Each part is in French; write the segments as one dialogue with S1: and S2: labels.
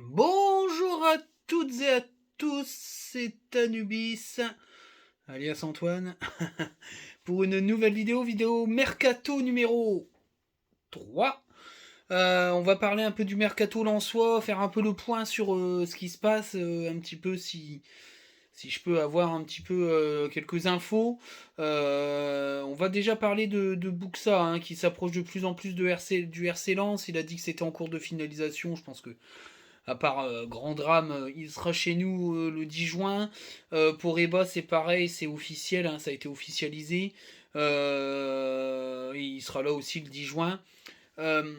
S1: Bonjour à toutes et à tous, c'est Anubis, alias Antoine, pour une nouvelle vidéo Mercato numéro 3. On va parler un peu du Mercato lensois, faire un peu le point sur ce qui se passe, un petit peu si je peux avoir un petit peu quelques infos. On va déjà parler de Buxa, hein, qui s'approche de plus en plus du RC Lens. Il a dit que c'était en cours de finalisation, je pense que à part grand drame, il sera chez nous le 10 juin. Pour Eba, c'est pareil, c'est officiel, hein, ça a été officialisé. Il sera là aussi le 10 juin. Euh,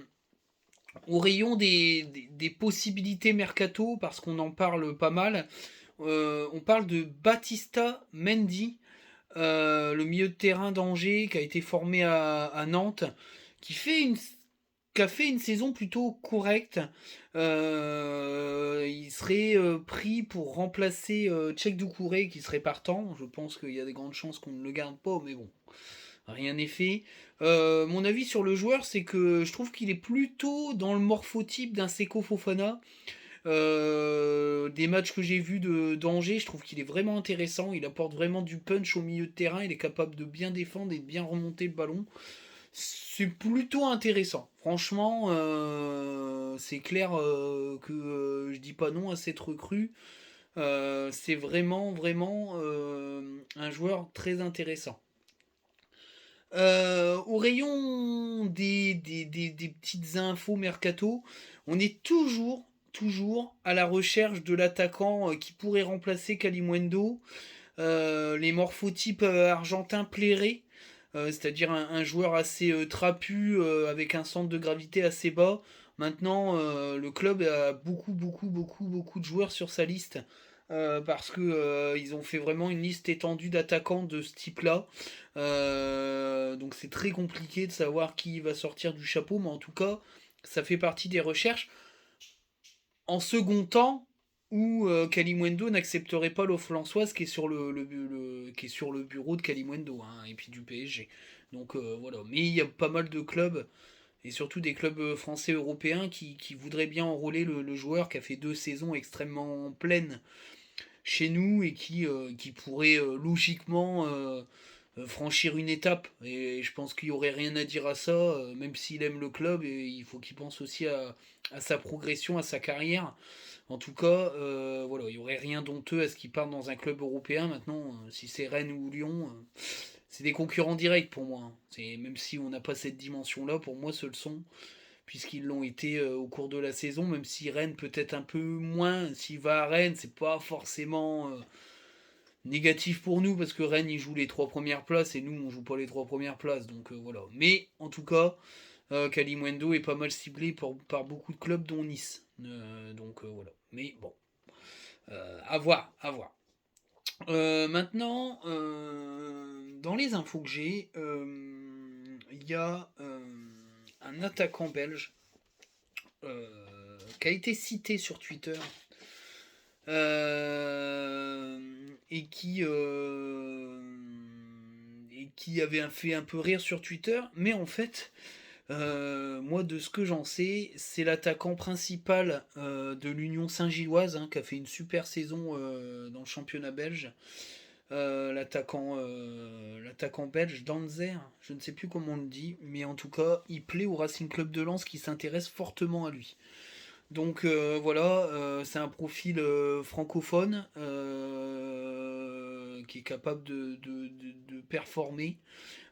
S1: Au rayon des possibilités mercato, parce qu'on en parle pas mal, on parle de Batista Mendy, le milieu de terrain d'Angers, qui a été formé à Nantes, qui fait une qui a fait une saison plutôt correcte. Il serait pris pour remplacer Tchèque Doucouré qui serait partant. Je pense qu'il y a des grandes chances qu'on ne le garde pas, mais bon, rien n'est fait. Mon avis sur le joueur, c'est que je trouve qu'il est plutôt dans le morphotype d'un Seko Fofana. Des matchs que j'ai vus d'Angers, je trouve qu'il est vraiment intéressant. Il apporte vraiment du punch au milieu de terrain. Il est capable de bien défendre et de bien remonter le ballon. C'est plutôt intéressant. Franchement, c'est clair que je dis pas non à cette recrue. C'est vraiment un joueur très intéressant. Au rayon des petites infos mercato, on est toujours à la recherche de l'attaquant qui pourrait remplacer Kalimundo. Les morphotypes argentins plairaient, c'est-à-dire un joueur assez trapu avec un centre de gravité assez bas. Maintenant, le club a beaucoup de joueurs sur sa liste parce que ils ont fait vraiment une liste étendue d'attaquants de ce type-là. Donc c'est très compliqué de savoir qui va sortir du chapeau, mais en tout cas, ça fait partie des recherches. En second temps, où Kalimundo n'accepterait pas l'offre lançoise qui est sur qui est sur le bureau de Kalimundo, hein, et puis du PSG. Donc voilà. Mais il y a pas mal de clubs, et surtout des clubs français européens qui voudraient bien enrôler le joueur qui a fait 2 saisons extrêmement pleines chez nous et qui pourrait logiquement franchir une étape. Et je pense qu'il n'y aurait rien à dire à ça, même s'il aime le club, et il faut qu'il pense aussi à sa progression, à sa carrière. En tout cas, voilà, il n'y aurait rien d'honteux à ce qu'il parte dans un club européen. Maintenant, si c'est Rennes ou Lyon, c'est des concurrents directs pour moi, hein. Même si on n'a pas cette dimension-là, pour moi, ce le sont, puisqu'ils l'ont été au cours de la saison, même si Rennes peut-être un peu moins. S'il va à Rennes, c'est pas forcément négatif pour nous, parce que Rennes, il joue les 3 premières places, et nous, on joue pas les 3 premières places, donc voilà. Mais, en tout cas, Kalimundo est pas mal ciblé par beaucoup de clubs, dont Nice. Donc voilà. Mais bon, à voir, à voir. Maintenant, dans les infos que j'ai, il y a un attaquant belge qui a été cité sur Twitter euh, et qui avait fait un peu rire sur Twitter, mais en fait, moi, de ce que j'en sais, c'est l'attaquant principal de l'Union Saint-Gilloise, hein, qui a fait une super saison dans le championnat belge. L'attaquant belge Danzer, je ne sais plus comment on le dit, mais en tout cas, il plaît au Racing Club de Lens qui s'intéresse fortement à lui. Donc voilà, c'est un profil francophone qui est capable de performer.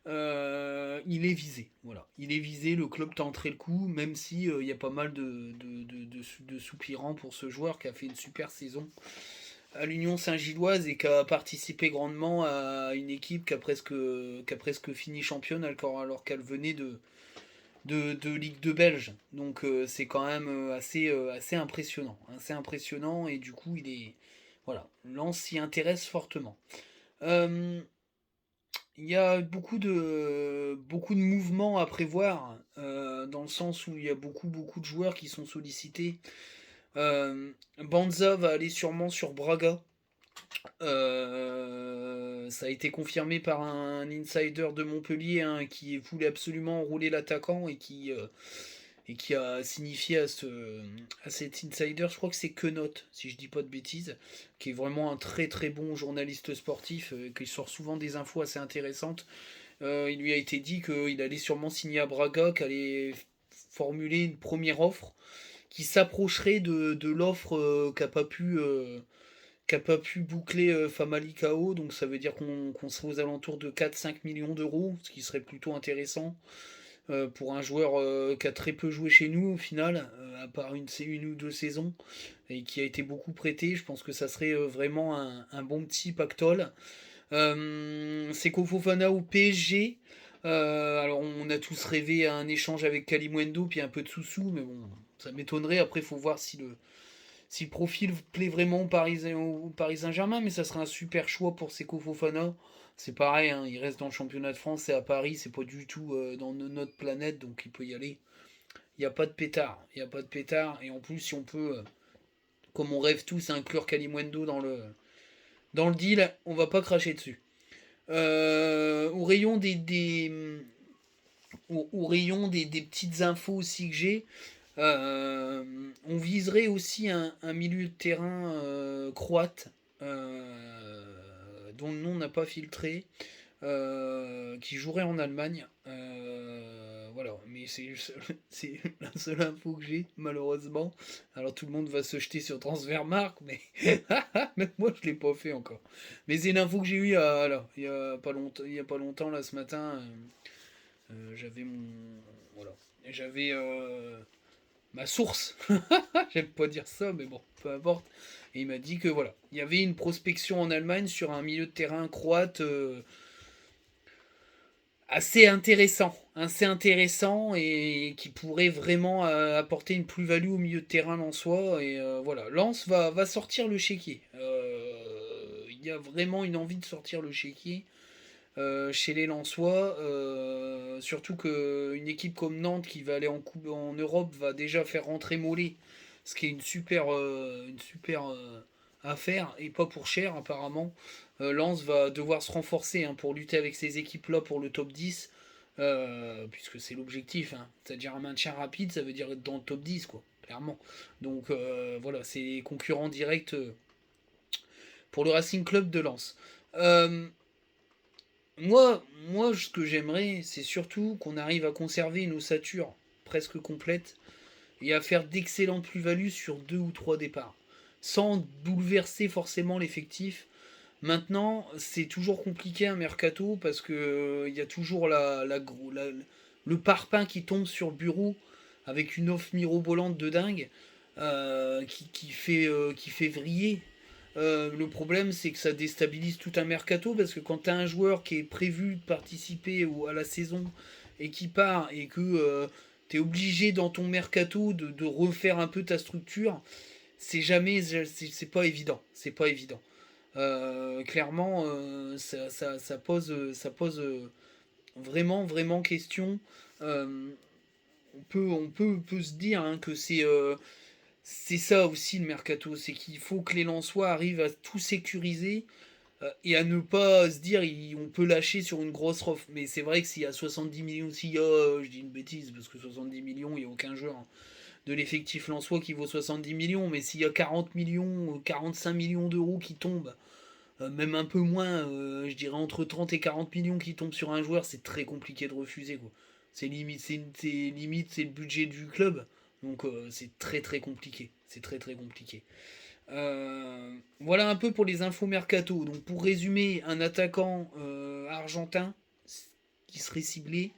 S1: Il est visé, voilà. Il est visé, le club tenterait le coup, même si il y a pas mal de soupirants pour ce joueur qui a fait une super saison à l'Union Saint-Gilloise et qui a participé grandement à une équipe qui a presque fini championne alors qu'elle venait de Ligue 2 belge. Donc c'est quand même assez impressionnant. Assez impressionnant, et du coup il est. Voilà, Lens s'y intéresse fortement. Euh, il y a beaucoup de mouvements à prévoir, dans le sens où il y a beaucoup de joueurs qui sont sollicités. Banza va aller sûrement sur Braga. Ça a été confirmé par un insider de Montpellier, hein, qui voulait absolument enrôler l'attaquant et et qui a signifié à cet insider, je crois que c'est Quenaut, si je dis pas de bêtises, qui est vraiment un très très bon journaliste sportif, qui sort souvent des infos assez intéressantes. Il lui a été dit qu'il allait sûrement signer à Braga, qu'il allait formuler une première offre qui s'approcherait de l'offre qu'a pas pu boucler Famalicão, donc ça veut dire qu'on serait aux alentours de 4-5 millions d'euros, ce qui serait plutôt intéressant pour un joueur qui a très peu joué chez nous au final, à part une ou deux saisons, et qui a été beaucoup prêté. Je pense que ça serait vraiment un bon petit pactole. Seko Fofana au PSG. Alors on a tous rêvé à un échange avec Kalimundo puis un peu de sous-sous, mais bon, ça m'étonnerait. Après, il faut voir si le profil plaît vraiment au Paris Saint-Germain, mais ça serait un super choix pour Seko Fofana. C'est pareil, hein, il reste dans le championnat de France, c'est à Paris, c'est pas du tout dans notre planète, donc il peut y aller. Il n'y a pas de pétard, il n'y a pas de pétard, et en plus, si on peut, comme on rêve tous, inclure Kalimundo dans le deal, on va pas cracher dessus. Au rayon au rayon des petites infos aussi que j'ai, on viserait aussi un milieu de terrain croate dont le nom n'a pas filtré, qui jouerait en Allemagne. Voilà, mais c'est la seule info que j'ai, malheureusement. Alors tout le monde va se jeter sur Transfermarkt, mais même moi je l'ai pas fait encore. Mais c'est une info que j'ai eue il y a pas longtemps, là, ce matin. J'avais mon. Voilà. J'avais ma source. J'aime pas dire ça, mais bon, peu importe. Et il m'a dit que voilà, il y avait une prospection en Allemagne sur un milieu de terrain croate assez intéressant et qui pourrait vraiment apporter une plus-value au milieu de terrain lensois. Et voilà, Lens va sortir le chéquier. Il y a vraiment une envie de sortir le chéquier chez les Lensois. Surtout qu'une équipe comme Nantes qui va aller en Europe va déjà faire rentrer Mollet, ce qui est une super affaire et pas pour cher apparemment. Lens va devoir se renforcer, hein, pour lutter avec ces équipes-là pour le top 10, puisque c'est l'objectif, hein. C'est-à-dire un maintien rapide, ça veut dire être dans le top 10, quoi, clairement. Donc voilà, c'est concurrent direct pour le Racing Club de Lens. Euh, moi, ce que j'aimerais, c'est surtout qu'on arrive à conserver une ossature presque complète et à faire d'excellentes plus-values sur deux ou trois départs, sans bouleverser forcément l'effectif. Maintenant, c'est toujours compliqué un mercato parce que il y a toujours le parpaing qui tombe sur le bureau avec une offre mirobolante de dingue, qui fait vriller. Le problème, c'est que ça déstabilise tout un mercato parce que quand tu as un joueur qui est prévu de participer à la saison et qui part et que tu es obligé dans ton mercato de refaire un peu ta structure, c'est pas évident. C'est pas évident. Clairement, ça pose vraiment, vraiment question. Euh, on peut se dire, hein, que c'est ça aussi le mercato, c'est qu'il faut que les Lensois arrivent à tout sécuriser et à ne pas se dire on peut lâcher sur une grosse offre. Mais c'est vrai que s'il y a 70 millions, s'il y a, je dis une bêtise, parce que 70 millions, il n'y a aucun joueur de l'effectif lensois qui vaut 70 millions, mais s'il y a 40 millions, 45 millions d'euros qui tombent, même un peu moins, je dirais entre 30 et 40 millions qui tombent sur un joueur, c'est très compliqué de refuser, quoi. C'est le budget du club, donc c'est très très compliqué. C'est très très compliqué. Voilà un peu pour les infos mercato. Donc pour résumer, un attaquant argentin qui serait ciblé,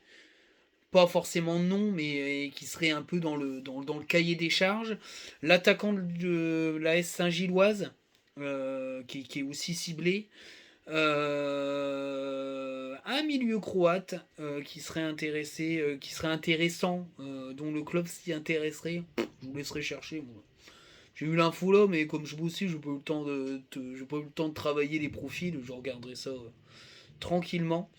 S1: pas forcément non, mais qui serait un peu dans le cahier des charges. L'attaquant de la S Saint-Gilloise, qui est aussi ciblé. Un milieu croate qui serait intéressant, dont le club s'y intéresserait. Je vous laisserai chercher. Moi. J'ai eu l'info là, mais comme je bossais, j'ai pas eu le temps de travailler les profils. Je regarderai ça tranquillement.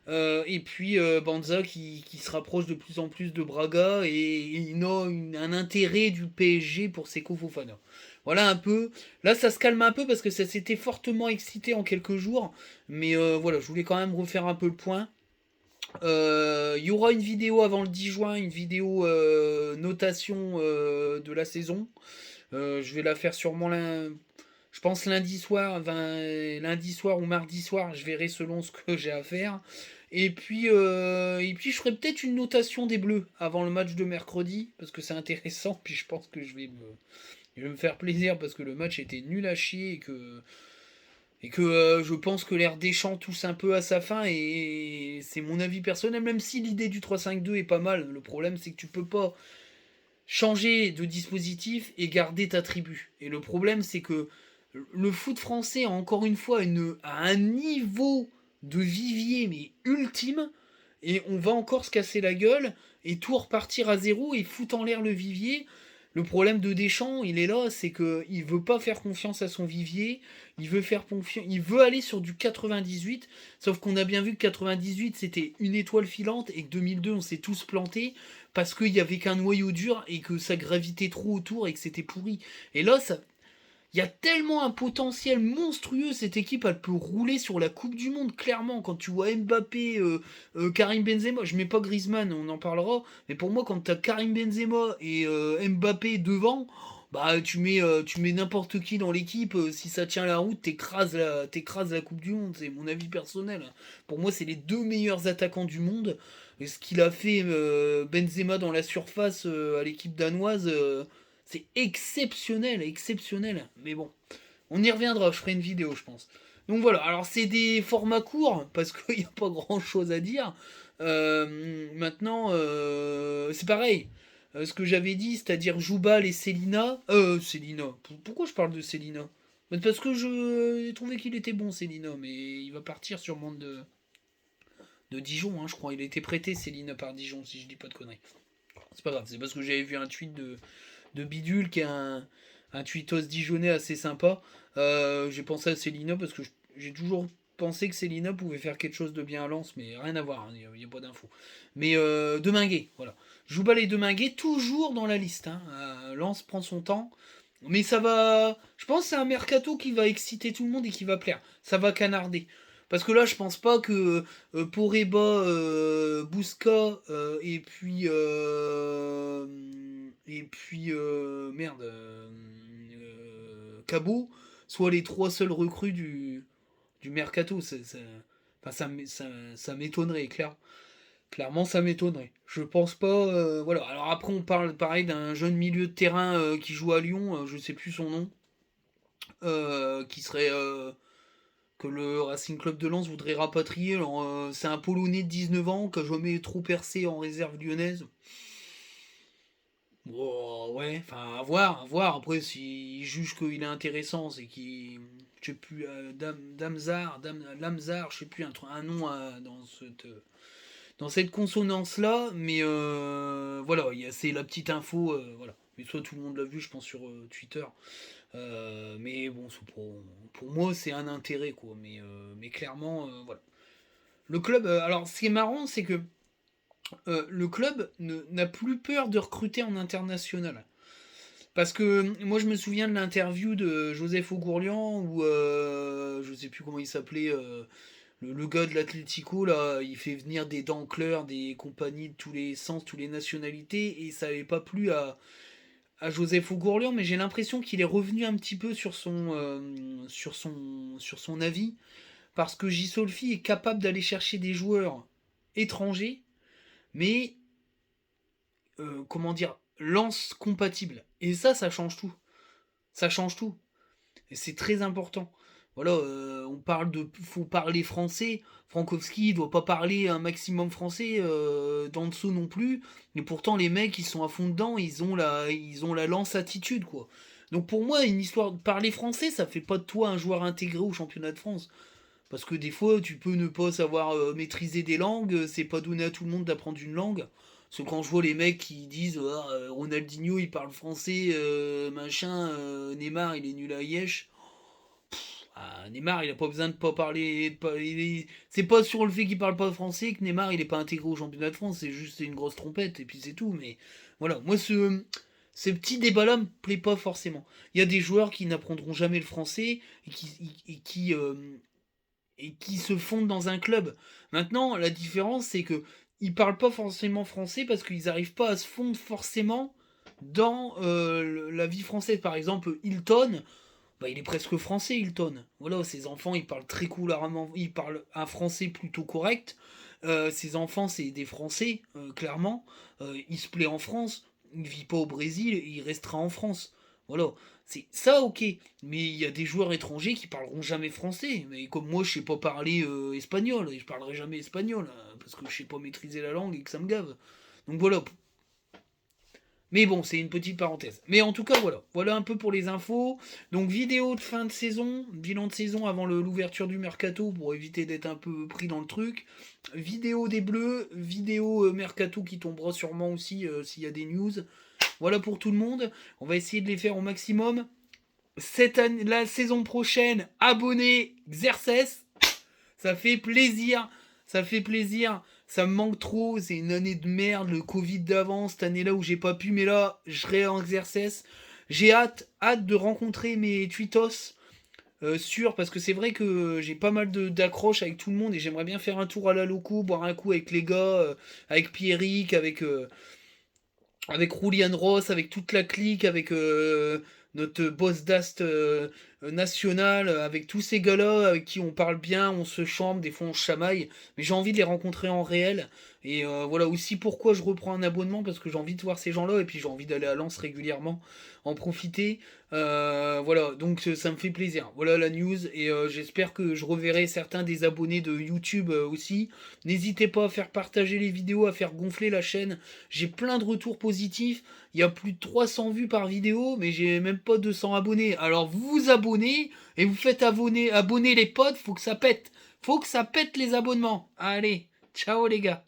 S1: Et puis Banza qui se rapproche de plus en plus de Braga et il a un intérêt du PSG pour Seko Fofana. Voilà un peu. Là, ça se calme un peu parce que ça s'était fortement excité en quelques jours. Mais voilà, je voulais quand même refaire un peu le point. Il y aura une vidéo avant le 10 juin, une vidéo notation de la saison. Je vais la faire sûrement je pense lundi soir, lundi soir ou mardi soir, je verrai selon ce que j'ai à faire. Et puis je ferai peut-être une notation des Bleus avant le match de mercredi, parce que c'est intéressant, puis je pense que je vais me faire plaisir, parce que le match était nul à chier, et que je pense que l'air Deschamps tousse un peu à sa fin, et c'est mon avis personnel, même si l'idée du 3-5-2 est pas mal. Le problème, c'est que tu peux pas changer de dispositif et garder ta tribu. Et le problème, c'est que le foot français a encore une fois a un niveau de vivier, mais ultime, et on va encore se casser la gueule et tout repartir à zéro et foutre en l'air le vivier. Le problème de Deschamps, il est là, c'est que il veut pas faire confiance à son vivier, il veut aller sur du 98, sauf qu'on a bien vu que 98 c'était une étoile filante et que 2002 on s'est tous plantés parce qu'il y avait qu'un noyau dur et que ça gravitait trop autour et que c'était pourri. Et là, il y a tellement un potentiel monstrueux, cette équipe, elle peut rouler sur la Coupe du Monde, clairement. Quand tu vois Mbappé, Karim Benzema, je mets pas Griezmann, on en parlera, mais pour moi, quand t'as Karim Benzema et Mbappé devant, bah tu mets n'importe qui dans l'équipe, si ça tient la route, t'écrases la Coupe du Monde, c'est mon avis personnel. Pour moi, c'est les deux meilleurs attaquants du monde. Et ce qu'il a fait Benzema dans la surface à l'équipe danoise, c'est exceptionnel, exceptionnel. Mais bon, on y reviendra, je ferai une vidéo, je pense. Donc voilà, alors c'est des formats courts, parce qu'il n'y a pas grand chose à dire. Maintenant, c'est pareil. Ce que j'avais dit, c'est-à-dire Joubal et Célina. Célina. Pourquoi je parle de Célina? Parce que j'ai trouvé qu'il était bon, Célina, mais il va partir sûrement de Dijon, hein, je crois. Il a été prêté, Célina, par Dijon, si je dis pas de conneries. C'est pas grave, c'est parce que j'avais vu un tweet de Bidule, qui est un tweetos dijonnais assez sympa. J'ai pensé à Célina parce que j'ai toujours pensé que Célina pouvait faire quelque chose de bien à Lens, mais rien à voir, il n'y a pas d'infos. Mais Deminguet, voilà. Joubal et Deminguet, toujours dans la liste. Hein. Lens prend son temps. Mais ça va. Je pense que c'est un mercato qui va exciter tout le monde et qui va plaire. Ça va canarder. Parce que là, je pense pas que Poreba, Bousca merde, Cabot soient les trois seuls recrues du mercato. Enfin, ça m'étonnerait, clairement, ça m'étonnerait. Je pense pas. Voilà. Alors après, on parle pareil d'un jeune milieu de terrain qui joue à Lyon, je sais plus son nom, qui serait que le Racing Club de Lens voudrait rapatrier. Alors, c'est un Polonais de 19 ans qui a jamais trop percé en réserve lyonnaise. Bon, ouais, enfin, à voir. Après, s'il juge qu'il est intéressant, c'est qu'il. Je sais plus, Lamzar, je sais plus, un nom dans cette consonance-là, mais voilà, c'est la petite info, voilà. Mais soit tout le monde l'a vu, je pense, sur Twitter. Mais bon, pour moi, c'est un intérêt, quoi. Mais clairement, voilà. Le club, alors ce qui est marrant, c'est que le club n'a plus peur de recruter en international. Parce que moi, je me souviens de l'interview de Joseph Ogourlian, où je sais plus comment il s'appelait, le gars de l'Atlético, là, il fait venir des dancleurs, des compagnies de tous les sens, toutes les nationalités, et ça n'avait pas plu à Joseph Ogourlian, mais j'ai l'impression qu'il est revenu un petit peu sur son avis, parce que Gisolfi est capable d'aller chercher des joueurs étrangers, mais comment dire, lance compatible. Et ça change tout. Ça change tout. Et c'est très important. Voilà, on parle faut parler français. Frankowski doit pas parler un maximum français, Danso non plus. Mais pourtant, les mecs, ils sont à fond dedans. Ils ont la lance attitude, quoi. Donc pour moi, une histoire de parler français, ça fait pas de toi un joueur intégré au championnat de France. Parce que des fois, tu peux ne pas savoir maîtriser des langues, c'est pas donné à tout le monde d'apprendre une langue. Parce que quand je vois les mecs qui disent ah, Ronaldinho il parle français, machin, Neymar il est nul à Yesh. Neymar il a pas besoin de pas parler. C'est pas sur le fait qu'il parle pas français que Neymar il est pas intégré au championnat de France, c'est juste une grosse trompette et puis c'est tout. Mais voilà, moi ces petits débats-là me plaît pas forcément. Il y a des joueurs qui n'apprendront jamais le français et qui et qui se fondent dans un club. Maintenant, la différence, c'est que ils parlent pas forcément français parce qu'ils n'arrivent pas à se fondre forcément dans la vie française. Par exemple, Hilton, bah, il est presque français, Hilton. Voilà, ses enfants, ils parlent très couramment, ils parlent un français plutôt correct. Ses enfants, c'est des Français, clairement. Il se plaît en France, il vit pas au Brésil, il restera en France. Voilà, c'est ça, ok. Mais il y a des joueurs étrangers qui parleront jamais français. Mais comme moi, je sais pas parler espagnol, et je parlerai jamais espagnol, parce que je sais pas maîtriser la langue et que ça me gave. Donc voilà, mais bon, c'est une petite parenthèse. Mais en tout cas, voilà. Voilà un peu pour les infos. Donc, vidéo de fin de saison, bilan de saison avant l'ouverture du mercato pour éviter d'être un peu pris dans le truc. Vidéo des Bleus, vidéo mercato qui tombera sûrement aussi s'il y a des news. Voilà pour tout le monde. On va essayer de les faire au maximum. Cette année, la saison prochaine, abonnez Xerxes. Ça fait plaisir. Ça fait plaisir. Ça me manque trop. C'est une année de merde. Le Covid d'avant, cette année-là où j'ai pas pu. Mais là, je serai en exercice. J'ai hâte de rencontrer mes tweetos. Parce que c'est vrai que j'ai pas mal d'accroches avec tout le monde et j'aimerais bien faire un tour à la loco, boire un coup avec les gars, avec Pierrick, avec Roulian Ross, avec toute la clique, avec notre boss d'Ast national, avec tous ces gars-là avec qui on parle bien, on se chambre, des fois on chamaille, mais j'ai envie de les rencontrer en réel. Et voilà aussi pourquoi je reprends un abonnement, parce que j'ai envie de voir ces gens-là, et puis j'ai envie d'aller à Lens régulièrement, en profiter. Voilà, donc ça me fait plaisir. Voilà la news, et j'espère que je reverrai certains des abonnés de YouTube aussi. N'hésitez pas à faire partager les vidéos, à faire gonfler la chaîne. J'ai plein de retours positifs. Il y a plus de 300 vues par vidéo, mais j'ai même pas 200 abonnés. Alors vous vous abonnez et vous faites abonner les potes, faut que ça pète. Faut que ça pète les abonnements. Allez, ciao les gars.